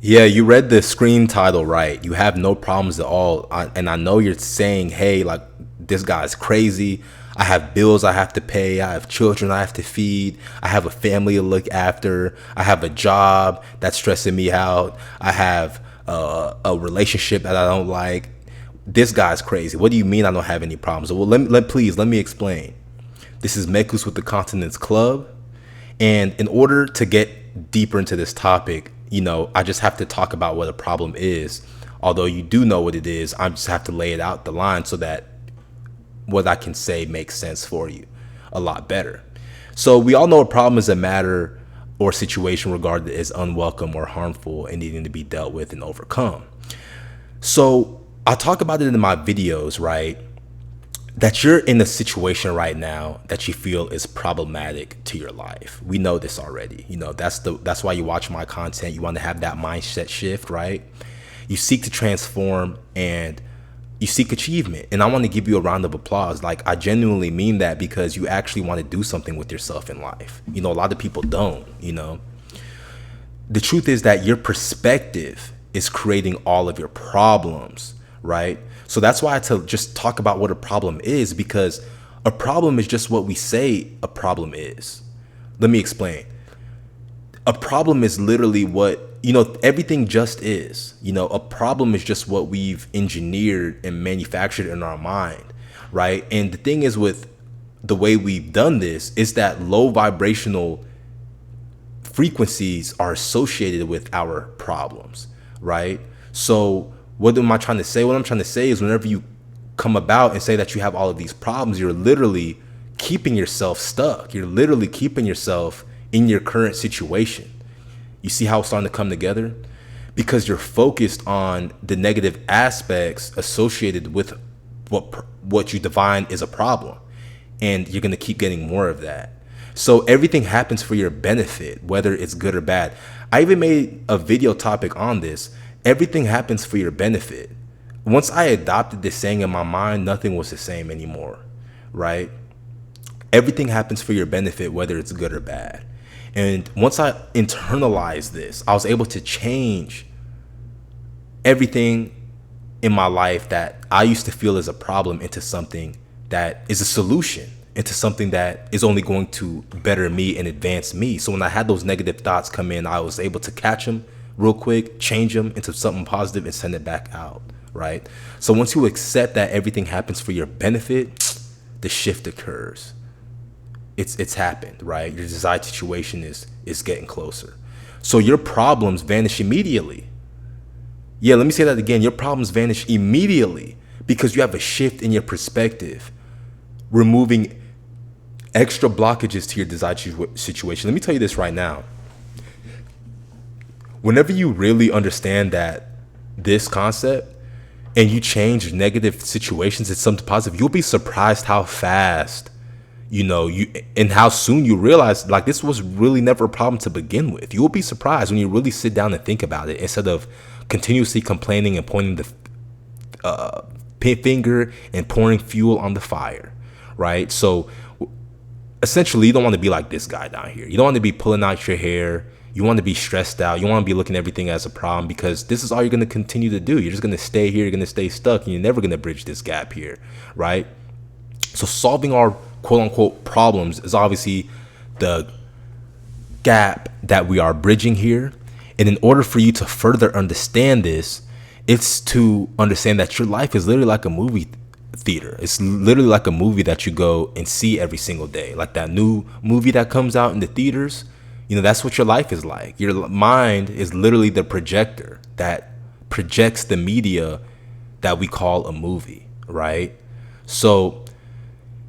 Yeah, you read the screen title right. You have no problems at all. And I know you're saying, hey, like, this guy's crazy. I have bills I have to pay. I have children I have to feed. I have a family to look after. I have a job that's stressing me out. I have a relationship that I don't like. This guy's crazy. What do you mean I don't have any problems? Well, please let me explain. This is Mekus with the Continence Club. And in order to get deeper into this topic, I just have to talk about what a problem is. Although you do know what it is, I just have to lay it out the line so that what I can say makes sense for you a lot better. So we all know a problem is a matter or situation regarded as unwelcome or harmful and needing to be dealt with and overcome. So I talk about it in my videos, right? That you're in a situation right now that you feel is problematic to your life. We know this already. That's why you watch my content. You want to have that mindset shift, right? You seek to transform and you seek achievement. And I want to give you a round of applause. Like, I genuinely mean that, because you actually want to do something with yourself in life. A lot of people don't. The truth is that your perspective is creating all of your problems, right? So that's why I just talk about what a problem is, because a problem is just what we say a problem is. Let me explain. A problem is literally what, everything just is. A problem is just what we've engineered and manufactured in our mind, right? And the thing is, with the way we've done this, is that low vibrational frequencies are associated with our problems, right? So what am I trying to say? What I'm trying to say is, whenever you come about and say that you have all of these problems, you're literally keeping yourself stuck. You're literally keeping yourself in your current situation. You see how it's starting to come together? Because you're focused on the negative aspects associated with what you define is a problem. And you're going to keep getting more of that. So everything happens for your benefit, whether it's good or bad. I even made a video topic on this. Everything happens for your benefit. Once I adopted this saying in my mind, nothing was the same anymore, right? Everything happens for your benefit, whether it's good or bad. And once I internalized this, I was able to change everything in my life that I used to feel as a problem into something that is a solution, into something that is only going to better me and advance me. So when I had those negative thoughts come in, I was able to catch them real quick, change them into something positive and send it back out, right? So once you accept that everything happens for your benefit, the shift occurs. It's happened, right? Your desired situation is getting closer. So your problems vanish immediately. Yeah, let me say that again. Your problems vanish immediately because you have a shift in your perspective, removing extra blockages to your desired situation. Let me tell you this right now. Whenever you really understand this concept and you change negative situations into something positive, you'll be surprised how fast, and how soon you realize, like, this was really never a problem to begin with. You'll be surprised when you really sit down and think about it, instead of continuously complaining and pointing the finger and pouring fuel on the fire, right? So essentially, you don't want to be like this guy down here. You don't want to be pulling out your hair. You want to be stressed out. You want to be looking at everything as a problem, because this is all you're going to continue to do. You're just going to stay here. You're going to stay stuck, and you're never going to bridge this gap here, right? So solving our quote unquote problems is obviously the gap that we are bridging here. And in order for you to further understand this, it's to understand that your life is literally like a movie theater. It's literally like a movie that you go and see every single day. Like that new movie that comes out in the theaters. That's what your life is like. Your mind is literally the projector that projects the media that we call a movie, right? So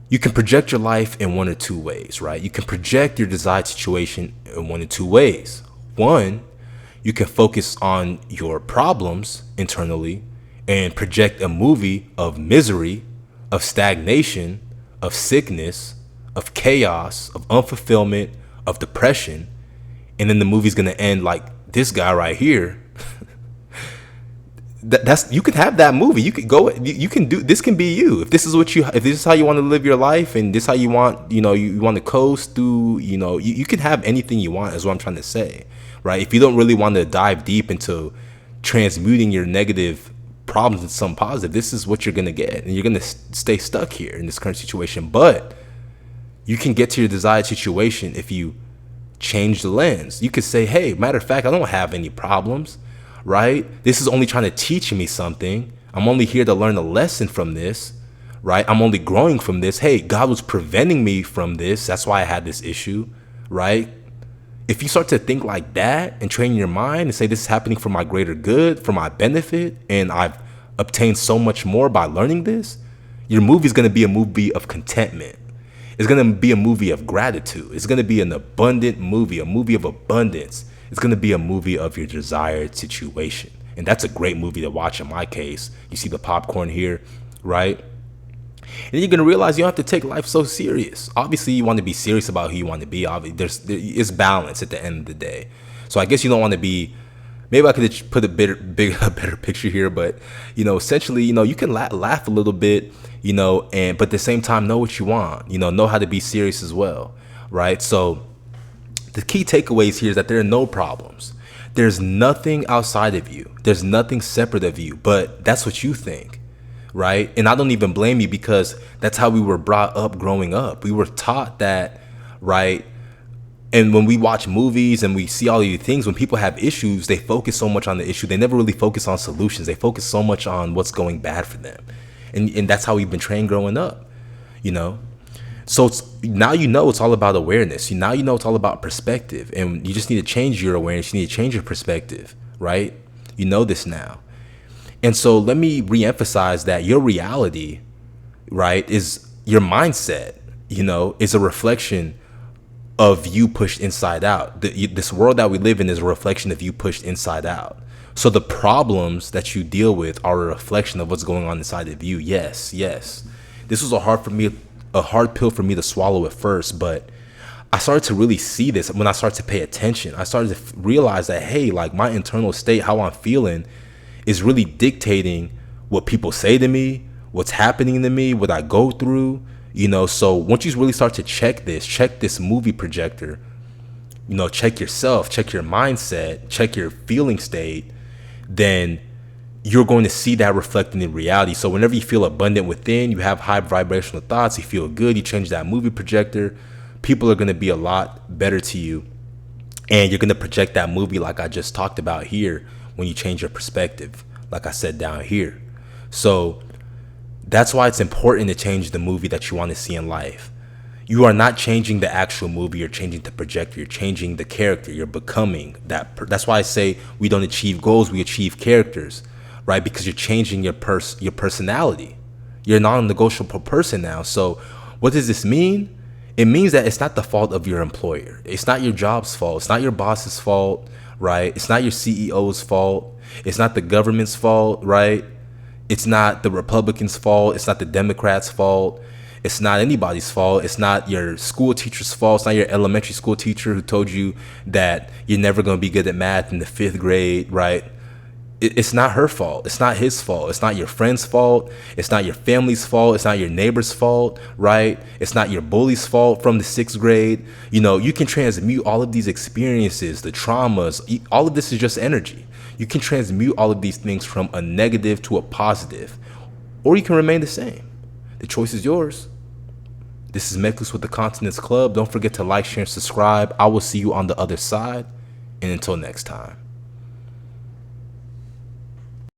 you can project your life in one or two ways, right? You can project your desired situation in one or two ways. One, you can focus on your problems internally and project a movie of misery, of stagnation, of sickness, of chaos, of unfulfillment, of depression. And then the movie's going to end like this guy right here. That's you could have that movie. You could go. You can do this. Can be you. If this is what you. If this is how you want to live your life, and this is how you want. You want to coast through. You can have anything you want. Is what I'm trying to say, right? If you don't really want to dive deep into transmuting your negative problems into some positive, this is what you're gonna get, and you're gonna stay stuck here in this current situation. But you can get to your desired situation if you change the lens. You could say, hey, matter of fact, I don't have any problems, right? This is only trying to teach me something. I'm only here to learn a lesson from this, right? I'm only growing from this. Hey, God was preventing me from this. That's why I had this issue, right? If you start to think like that and train your mind and say this is happening for my greater good, for my benefit, and I've obtained so much more by learning this, your movie is going to be a movie of contentment. It's going to be a movie of gratitude. It's going to be an abundant movie, a movie of abundance. It's going to be a movie of your desired situation. And that's a great movie to watch in my case. You see the popcorn here, right? And you're going to realize you don't have to take life so serious. Obviously, you want to be serious about who you want to be. It's balance at the end of the day. So I guess you don't want to be, maybe I could put a better picture here, but, essentially, you can laugh a little bit, but at the same time, know what you want, know how to be serious as well, right? So the key takeaways here is that there are no problems. There's nothing outside of you. There's nothing separate of you, but that's what you think, right? And I don't even blame you, because that's how we were brought up growing up. We were taught that, right? And when we watch movies and we see all these things, when people have issues, they focus so much on the issue. They never really focus on solutions. They focus so much on what's going bad for them. And that's how we've been trained growing up, So now it's all about awareness. Now it's all about perspective. And you just need to change your awareness. You need to change your perspective, right? You know this now. And so let me reemphasize that your reality, right, is your mindset, is a reflection of you pushed inside out. This world that we live in is a reflection of you pushed inside out. So the problems that you deal with are a reflection of what's going on inside of you. Yes. This was a hard pill for me to swallow at first, but I started to really see this when I started to pay attention. I started to realize that, hey, like my internal state, how I'm feeling is really dictating what people say to me, what's happening to me, what I go through, So once you really start to check this movie projector, check yourself, check your mindset, check your feeling state, then you're going to see that reflected in reality. So whenever you feel abundant within, you have high vibrational thoughts, you feel good, you change that movie projector, people are going to be a lot better to you. And you're going to project that movie like I just talked about here when you change your perspective, like I said down here. So that's why it's important to change the movie that you want to see in life. You are not changing the actual movie, you're changing the projector, you're changing the character, you're becoming that. That's why I say we don't achieve goals, we achieve characters, right? Because you're changing your personality. You're a non-negotiable person now. So what does this mean? It means that it's not the fault of your employer. It's not your job's fault. It's not your boss's fault, right? It's not your CEO's fault. It's not the government's fault, right? It's not the Republicans' fault. It's not the Democrats' fault. It's not anybody's fault. It's not your school teacher's fault. It's not your elementary school teacher who told you that you're never going to be good at math in the 5th grade, right? It's not her fault. It's not his fault. It's not your friend's fault. It's not your family's fault. It's not your neighbor's fault, right? It's not your bully's fault from the 6th grade. You can transmute all of these experiences, the traumas. All of this is just energy. You can transmute all of these things from a negative to a positive, or you can remain the same. The choice is yours. This is Meckless with the Continence Club. Don't forget to like, share, and subscribe. I will see you on the other side. And until next time.